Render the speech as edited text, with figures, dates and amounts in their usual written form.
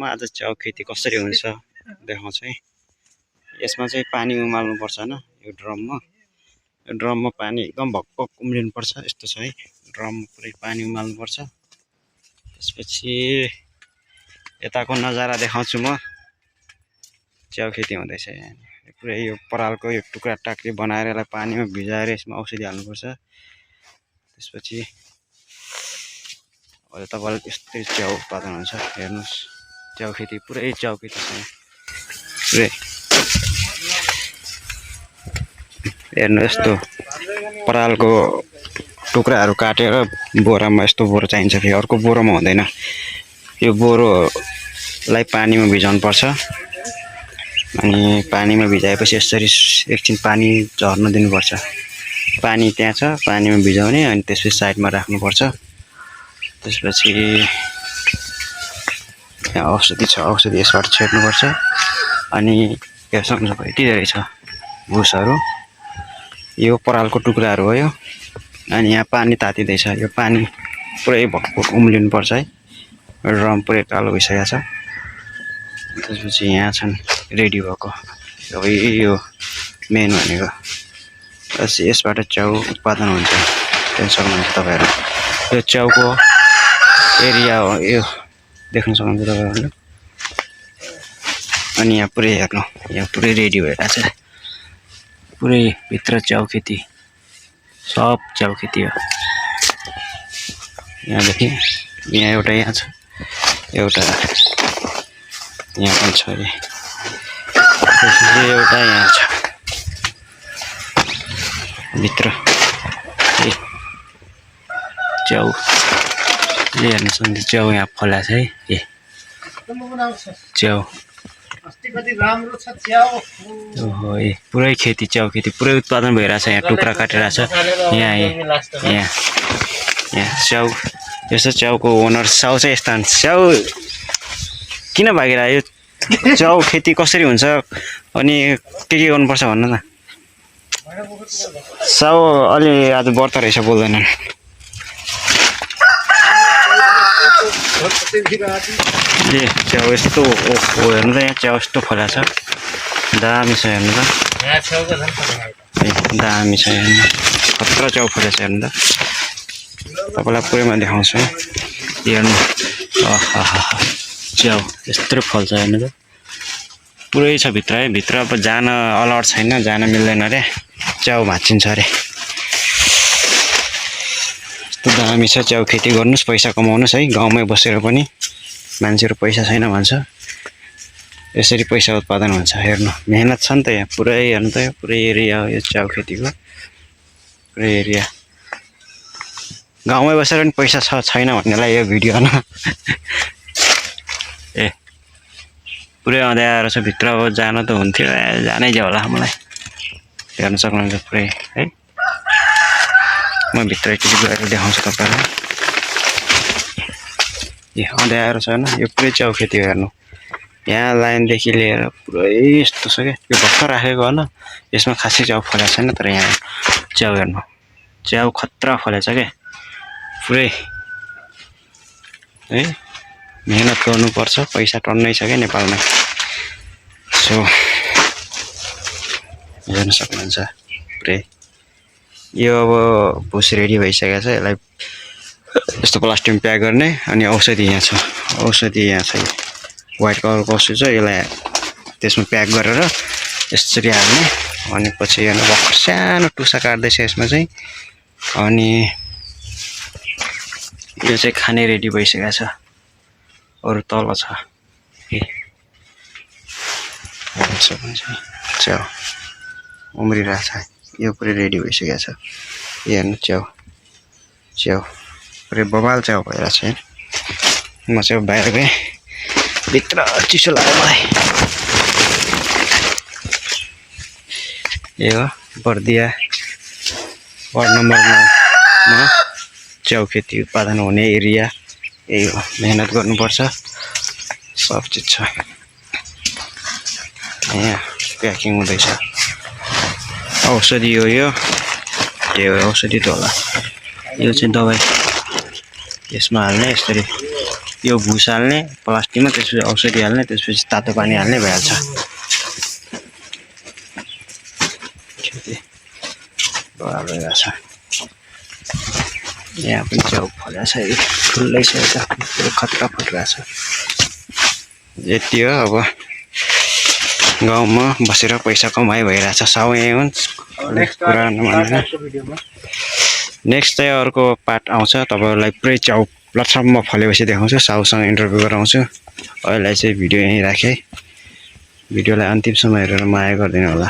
आज च्याउ खेती कसरी हुन्छ देखाउँछु है। यसमा चाहिँ पानी उमाल्नुपर्छ हैन, यो ड्रममा पानी एकदम भकभक उम्लिनुपर्छ। यस्तो छ है, ड्रम पुरै पानी उमाल्नुपर्छ। त्यसपछि यताको नजारा देखाउँछु म। च्याउ खेती हुँदैछ यहाँ पुरै। यो परालको यो टुक्रा टाक्री बनाएर यसलाई पानीमा भिजाएर यसमा औषधि हाल्नुपर्छ। त्यसपछि अहिले तपाईलाई यस्तै च्याउ उत्पादन हुन्छ। हेर्नुस्, च्याउ खेती पुरै च्याउ खेती छ पुरै। हेर्नु, यस्तो परालको टुक्राहरू काटेर बोरामा, यस्तो बोरो चाहिन्छ फेरि अर्को बोरोमा हुँदैन। यो बोरोलाई पानीमा भिजाउनु पर्छ। अनि पानीमा भिजाएपछि यसरी एकछिन पानी झर्न दिनुपर्छ। पानी त्यहाँ छ, पानीमा भिजाउने अनि त्यसपछि साइडमा राख्नुपर्छ। त्यसपछि यहाँ औषधि छ, औषधि यसबाट छर्नुपर्छ। अनि यो सम्झौँ यति धेरै छ भुसहरू। यो परालको टुक्राहरू हो यो। अनि यहाँ पानी तातिँदैछ। यो पानी पुरै भक्कु उम्लिनुपर्छ है। ड्रम पुरै कालो भइसकेको छ। त्यसपछि यहाँ छन् रेडी भएको। यो मेन भनेको। यसबाट च्याउ उत्पादन हुन्छ। हेर्न सक्नुहुन्छ तपाईँहरू। यो च्याउको एरिया हो यो, देख्न सक्नुहुन्छ तपाईँहरूले। अनि यहाँ पुरै हेर्नु, यहाँ पुरै रेडी भइरहेको छ। पुरै भित्र च्याउ खेती, सब च्याउ खेती हो। यहाँदेखि यहाँ एउटा, यहाँ छ एउटा, यहाँ पनि छ अरे। त्यसपछि एउटा यहाँ छ भित्र च्याउ। हेर्न सक्नुहुन्छ च्याउ यहाँ फलाएको छ है। च्याउ ओहो, पुरै खेती च्याउ खेती पुरै उत्पादन भइरहेछ। यहाँ टुक्रा काटिरहेछ। यहाँ च्याउ, यस्तो च्याउको ओनर च्याउ चाहिँ यस्ता हुन्छ। च्याउ किन भागिरह्यो? यो च्याउ खेती कसरी हुन्छ अनि के गर्नुपर्छ भन्नु न। च्याउ अलि आज व्रत रहेछ, बोल्दैनन्। च्याउ यस्तो, ओहो हेर्नु त, यहाँ च्याउ यस्तो फलाएको छ। दामी छ हेर्नु त, दामी छ हेर्नु। खतरा च्याउ फलेको छ हेर्नु त। तपाईँलाई पुरैमा देखाउँछु हेर्नु। च्याउ यत्रो फल्छ हेर्नु त। पुरै छ भित्र है। भित्र अब जान अलाउड छैन, जान मिल्दैन अरे। च्याउ भाँचिन्छ अरे। यस्तो दामी छ। च्याउ खेती गर्नुहोस्, पैसा कमाउनुहोस् है। गाउँमै बसेर पनि मान्छेहरू पैसा छैन भन्छ, यसरी पैसा उत्पादन हुन्छ। हेर्नु, मेहनत छ नि त यहाँ पुरै। हेर्नु त, यो पुरै एरिया हो यो च्याउ खेतीको, पुरै एरिया। गाउँमै बसेर पनि पैसा छैन भन्नेलाई यो भिडियो होइन। पुरै अँध्यारो छ भित्र। अब जान त हुन्थ्यो, जानै जाऊ होला मलाई। हेर्न सक्नुहुन्छ पुरै है। म भित्र एकचोटि गएर देखाउँछु तपाईँलाई। अँध्यारो छ होइन। यो पुरै च्याउ खेती हो हेर्नु। यहाँ लाइनदेखि लिएर पुरै यस्तो छ क्या। यो भर्खर राखेको होइन, यसमा खासै च्याउ फलेको छैन। तर यहाँ च्याउ हेर्नु, च्याउ खतरा फलेको छ क्या पुरै है। मेहनत गर्नुपर्छ, पैसा टन्नै छ क्या नेपालमा। सो हेर्न सक्नुहुन्छ पुरै। यो अब भुस रेडी भइसकेको छ। यसलाई यस्तो प्लास्टिकमा प्याक गर्ने। अनि औषधि यहाँ छ, औषधि यहाँ छ। व्हाइट कलरको औषधि छ। यसलाई त्यसमा प्याक गरेर यसरी हाल्ने। अनि पछि हेर्नु भर्खर सानो टुसा काट्दैछ यसमा चाहिँ। अनि यो चाहिँ खाने रेडी भइसकेको छ। अरू तल छ च्याउ उम्रिरहेको छ। यो पुरै रेडी भइसकेको छ। हेर्नु च्याउ, च्याउ पुरै बबाल च्याउ भइरहेको छ। म चाहिँ बाहिर गएँ, भित्र चिसो लाग्यो मलाई। यो बर्दिया वार्ड नम्बर 9 च्याउ खेती उत्पादन हुने एरिया यही हो। मेहनत गर्नुपर्छ, सब चिज छ। यहाँ प्याकिङ हुँदैछ। औषधि हो यो, के हो औषधि त होला। यो चाहिँ दबाई यसमा हाल्ने, यसरी यो भुस हाल्ने प्लास्टिकमा त्यसपछि औषधि हाल्ने त्यसपछि तातो पानी हाल्ने भइहाल्छ खेती भइरहेको छ यहाँ पनि च्याउ फलेको छ ठुलै छ यता खतरा फुटिरहेको छ यति हो अब गाउँमा बसेर पैसा कमाइ भइरहेछ साउ यही हुन्छ कुरा नमान्दैन नेक्स्ट चाहिँ अर्को पार्ट आउँछ तपाईँहरूलाई पुरै च्याउ लट्ठम्म फलेपछि देखाउँछु साउसँग इन्टरभ्यू गराउँछु अहिले चाहिँ भिडियो यहीँ राखेँ भिडियोलाई अन्तिमसम्म हेरेर माया गरिदिनु होला